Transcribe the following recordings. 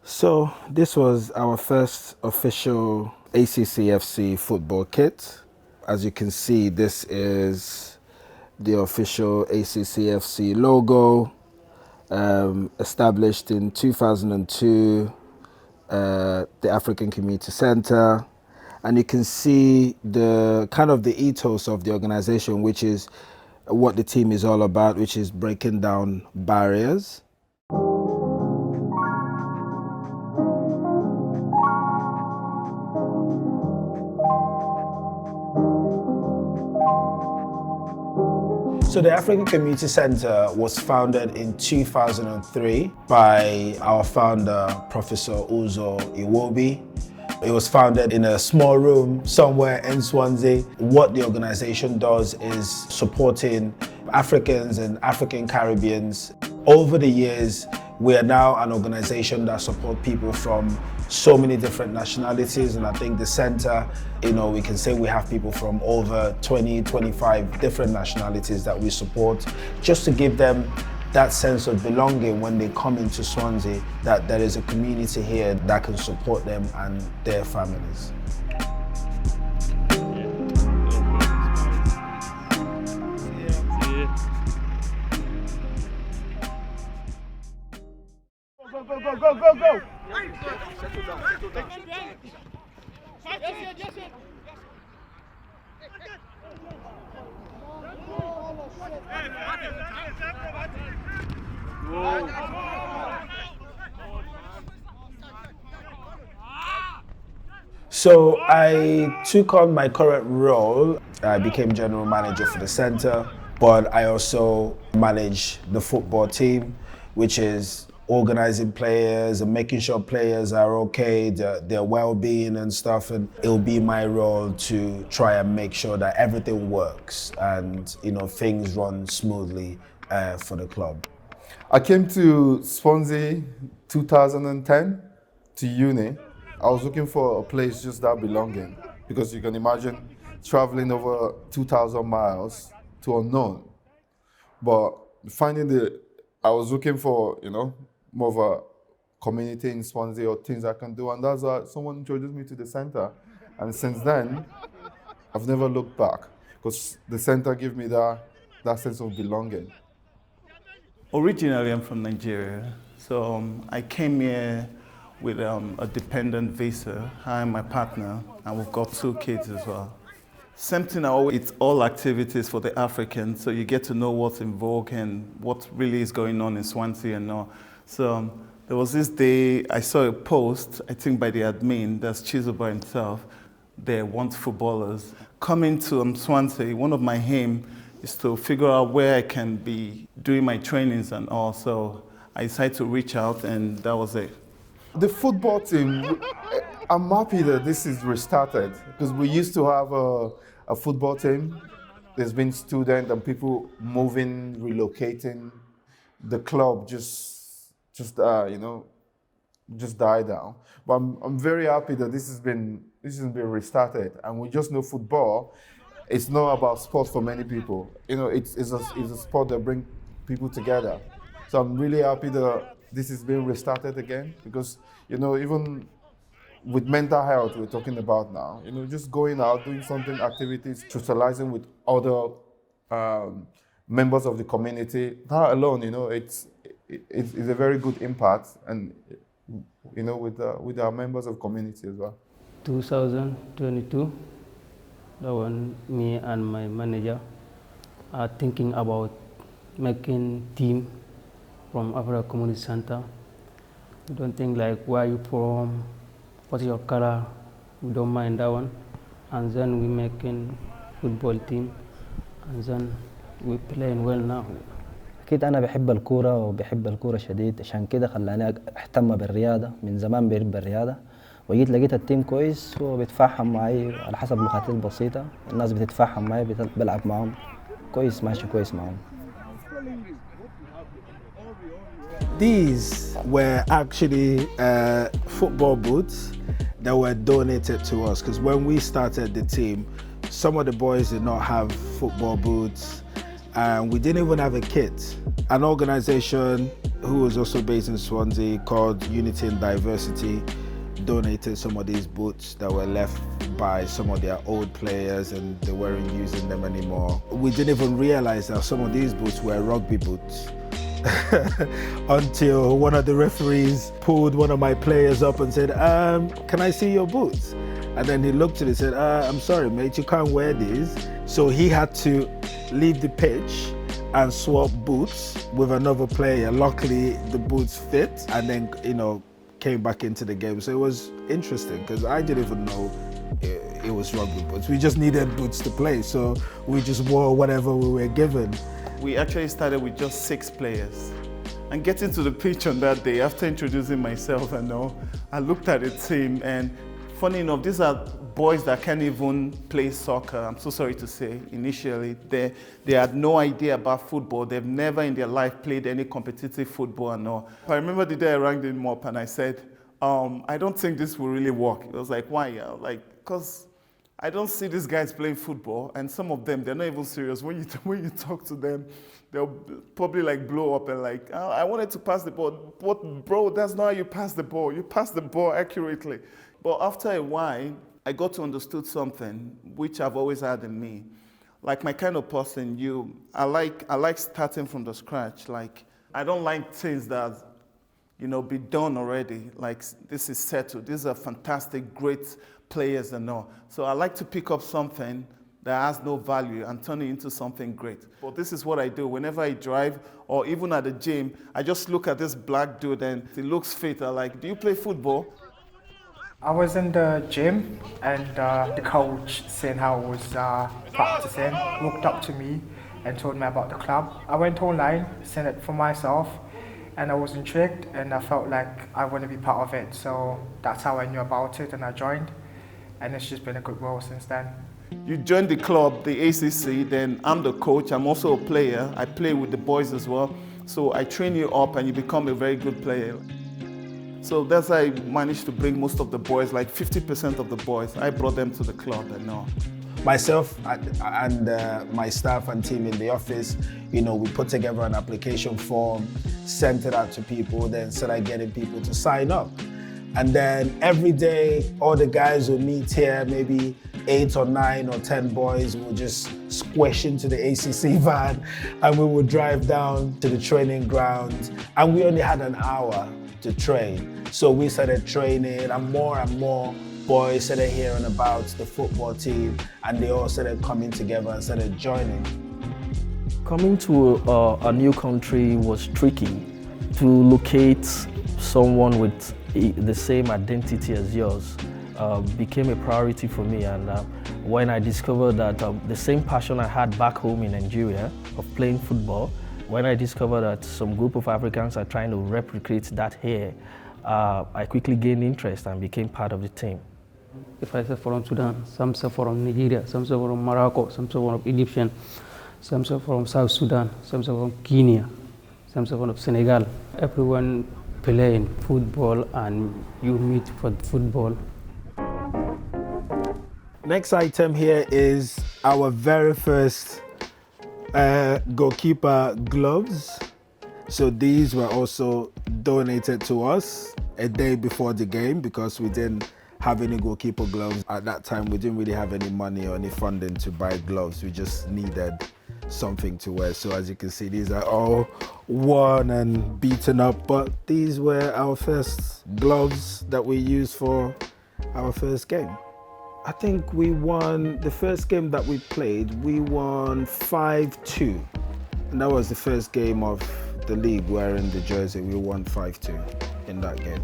So this was our first official ACC FC football kit. As you can see, this is the official ACC FC logo, established in 2002, the African Community Centre. And you can see the kind of the ethos of the organization, which is what the team is all about, which is breaking down barriers. So the African Community Centre was founded in 2003 by our founder, Professor Uzo Iwobi. It was founded in a small room somewhere in Swansea. What the organization does is supporting Africans and African Caribbeans. Over the years, we are now an organization that supports people from so many different nationalities, and I think the center, we can say we have people from over 20, 25 different nationalities that we support, just to give them that sense of belonging when they come into Swansea, that there is a community here that can support them and their families. Go! So I took on my current role. I became general manager for the center, but I also manage the football team, which is organizing players and making sure players are okay, their well-being and stuff. And it'll be my role to try and make sure that everything works and things run smoothly for the club. I came to Swansea 2010 to uni. I was looking for a place just that belonging, because you can imagine traveling over 2,000 miles to unknown. But I was looking for, more of a community in Swansea or things I can do, and that's why someone introduced me to the center. And since then, I've never looked back, because the center gave me that sense of belonging. Originally, I'm from Nigeria, so I came here with a dependent visa. I and my partner, and we've got 2 kids as well. Same thing, it's all activities for the Africans, so you get to know what's in vogue and what really is going on in Swansea and all. So there was this day, I saw a post, I think by the admin, that's Chizoba himself. They want footballers. Coming to Swansea, one of my aim is to figure out where I can be doing my trainings and all. So I decided to reach out, and that was it. The football team, I'm happy that this is restarted, because we used to have a football team. There's been students and people moving, relocating. The club just died down. But I'm very happy that this has been restarted, and we just know football. It's not about sport for many people. It's a sport that brings people together. So I'm really happy that this is being restarted again, because even with mental health we're talking about now, just going out, doing something, activities, socializing with other members of the community. That alone, it's a very good impact, and with our members of community as well. 2022, that when me and my manager are thinking about making team from Africa Community Centre. We don't think like where you from, what's your color, we don't mind that one. And then we making football team, and then we playing well now. أكيد أنا بحب الكورة وبحب الكورة شديد، عشان كده خلاني أهتم بالرياضة. من زمان بحب الرياضة، وجيت لقيت التيم كويس وبيتفاهم معي على حسب لغات بسيطة. الناس بتتفاهم معي، بلعب معهم كويس، ماشي كويس معهم. These were actually football boots that were donated to us, because when we started the team, some of the boys did not have football boots, and we didn't even have a kit. An organization who was also based in Swansea, called Unity and Diversity, donated some of these boots that were left by some of their old players and they weren't using them anymore. We didn't even realize that some of these boots were rugby boots until one of the referees pulled one of my players up and said, can I see your boots? And then he looked at it and said, I'm sorry mate, you can't wear these. So he had to leave the pitch and swap boots with another player. Luckily the boots fit, and then came back into the game. So it was interesting because I didn't even know it was rugby boots. We just needed boots to play, so we just wore whatever we were given. We actually started with just 6 players. And getting to the pitch on that day, after introducing myself I looked at the team, and funny enough, these are boys that can't even play soccer. I'm so sorry to say, initially, they had no idea about football. They've never in their life played any competitive football and all. I remember the day I rang them up and I said, I don't think this will really work. It was like, why? I was like, because I don't see these guys playing football, and some of them, they're not even serious. When you talk to them, they'll probably like blow up and like, oh, I wanted to pass the ball. What, bro, that's not how you pass the ball. You pass the ball accurately. But after a while, I got to understand something which I've always had in me. Like my kind of person, I like starting from the scratch. Like I don't like things that, be done already. Like this is settled. These are fantastic, great players and all. So I like to pick up something that has no value and turn it into something great. But this is what I do. Whenever I drive or even at the gym, I just look at this black dude and he looks fit. I'm like, do you play football? I was in the gym and the coach, seeing how I was practicing, walked up to me and told me about the club. I went online, seen it for myself, and I was intrigued and I felt like I want to be part of it. So that's how I knew about it and I joined, and it's just been a good role since then. You join the club, the ACC, then I'm the coach, I'm also a player. I play with the boys as well. So I train you up and you become a very good player. So that's how I managed to bring most of the boys, like 50% of the boys. I brought them to the club and all. Myself and my staff and team in the office, we put together an application form, sent it out to people, then started getting people to sign up. And then every day, all the guys will meet here, maybe 8 or 9 or 10 boys will just squish into the ACC van and we would drive down to the training ground. And we only had an hour to train. So we started training and more boys started hearing about the football team and they all started coming together and started joining. Coming to a new country was tricky. To locate someone with the same identity as yours became a priority for me, and when I discovered that the same passion I had back home in Nigeria of playing football, when I discovered that some group of Africans are trying to replicate that here, I quickly gained interest and became part of the team. If I say from Sudan, some say from Nigeria, some say from Morocco, some say from Egyptian, some say from South Sudan, some say from Kenya, some say from Senegal. Everyone playing football and you meet for football. Next item here is our very first goalkeeper gloves. So these were also donated to us a day before the game because we didn't have any goalkeeper gloves. At that time, we didn't really have any money or any funding to buy gloves. We just needed something to wear. So as you can see, these are all worn and beaten up, but these were our first gloves that we used for our first game. I think we won the first game that we played, we won 5-2. And that was the first game of the league wearing the jersey. We won 5-2 in that game.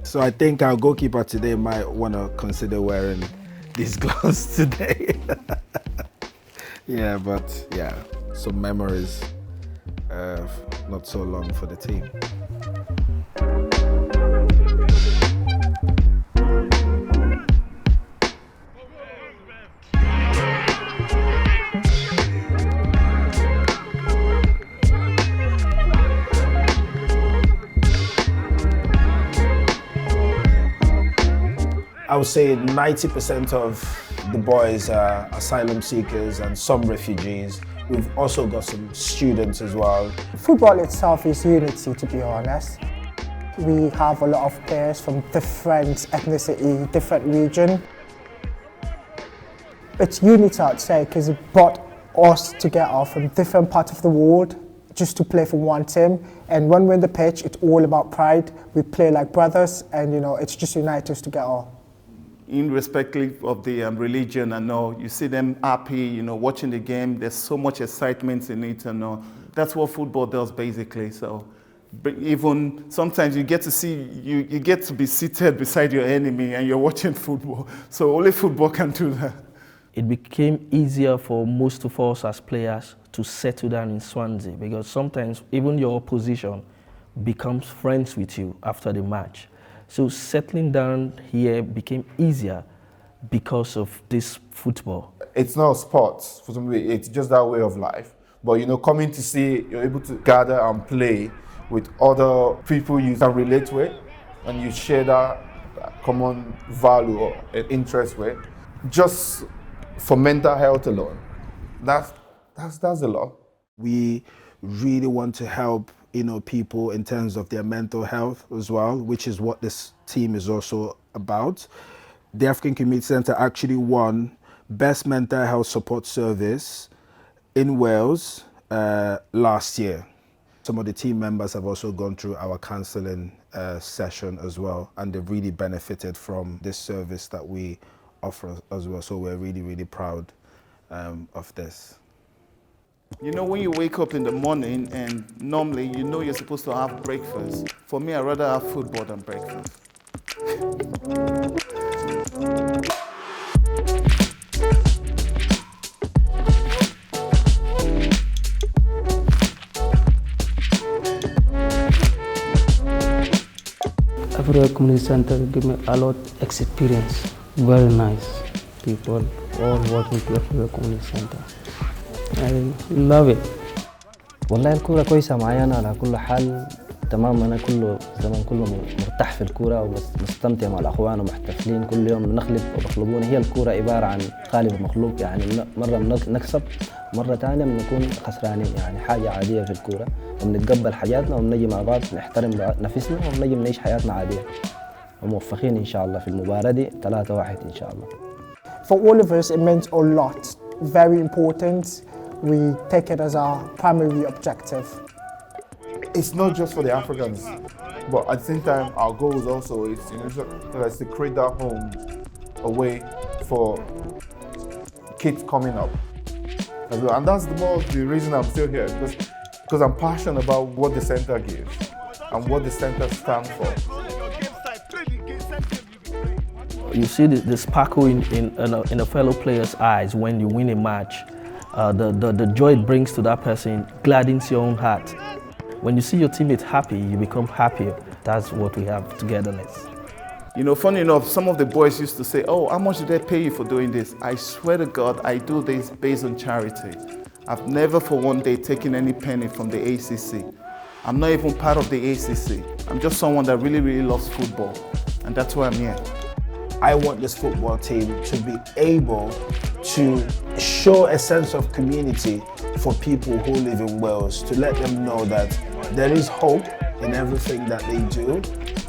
So I think our goalkeeper today might want to consider wearing these gloves today. Yeah, but yeah, some memories, not so long for the team. I would say 90% of the boys are asylum seekers and some refugees We've also got some students as well. Football itself is unity, to be honest. We have a lot of players from different ethnicity, different region. It's unity, I'd say, because it brought us together from different parts of the world just to play for one team. And when we're in the pitch, it's all about pride. We play like brothers, and it's just unite us together. Irrespective of the religion, I know you see them happy, watching the game. There's so much excitement in it, and that's what football does basically. So, even sometimes you get to see you get to be seated beside your enemy, and you're watching football. So only football can do that. It became easier for most of us as players to settle down in Swansea, because sometimes even your opposition becomes friends with you after the match. So settling down here became easier because of this football. It's not sports for some people, it's just that way of life. But coming to see, you're able to gather and play with other people you can relate with, and you share that common value or interest with. Just for mental health alone, that's a lot. We really want to help people in terms of their mental health as well, which is what this team is also about. The African Community Centre actually won Best Mental Health Support Service in Wales last year. Some of the team members have also gone through our counselling session as well, and they've really benefited from this service that we offer as well. So we're really, really proud of this. When you wake up in the morning and normally you're supposed to have breakfast. For me, I'd rather have football than breakfast. Aberystwyth Community Centre give me a lot of experience. Very nice people, all working to Aberystwyth Community Centre. I love it. والله الكورة كويسة معي أنا على كل حال تمام. أنا زمان كله مرتاح في الكورة ومستمتع مع الأخوان ومحتفلين كل يوم بنخلب وبخلبون. هي الكورة عبارة عن قالب ومخلوق، يعني مرة بنكسب مرة ثانية بنكون خسرانين، يعني حاجة عادية في الكورة، وبنتقبل حاجاتنا وبنجي مع بعض نحترم نفسنا وبنجي نعيش حياتنا عادية. وموفقين إن شاء الله في المباراة دي 3-1 إن شاء الله. For all of us, it meant a lot. Very important. We take it as our primary objective. It's not just for the Africans, but at the same time, our goal is also is to create that home away for kids coming up as well. And that's the reason I'm still here, because I'm passionate about what the centre gives and what the centre stands for. You see the sparkle in a fellow player's eyes when you win a match. The joy it brings to that person gladdens your own heart. When you see your teammates happy, you become happier. That's what we have, togetherness. Funny enough, some of the boys used to say, "Oh, how much did they pay you for doing this?" I swear to God, I do this based on charity. I've never for one day taken any penny from the ACC. I'm not even part of the ACC. I'm just someone that really, really loves football, and that's why I'm here. I want this football team to be able to show a sense of community for people who live in Wales, to let them know that there is hope in everything that they do,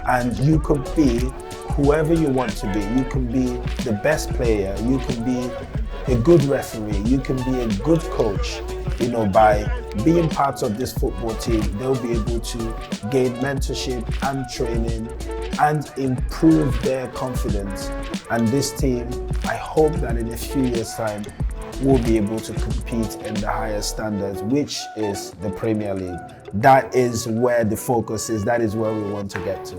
and you could be whoever you want to be. You can be the best player, you can be a good referee, you can be a good coach. By being part of this football team, they'll be able to gain mentorship and training and improve their confidence. And this team, I hope that in a few years' time, will be able to compete in the highest standards, which is the Premier League. That is where the focus is, that is where we want to get to.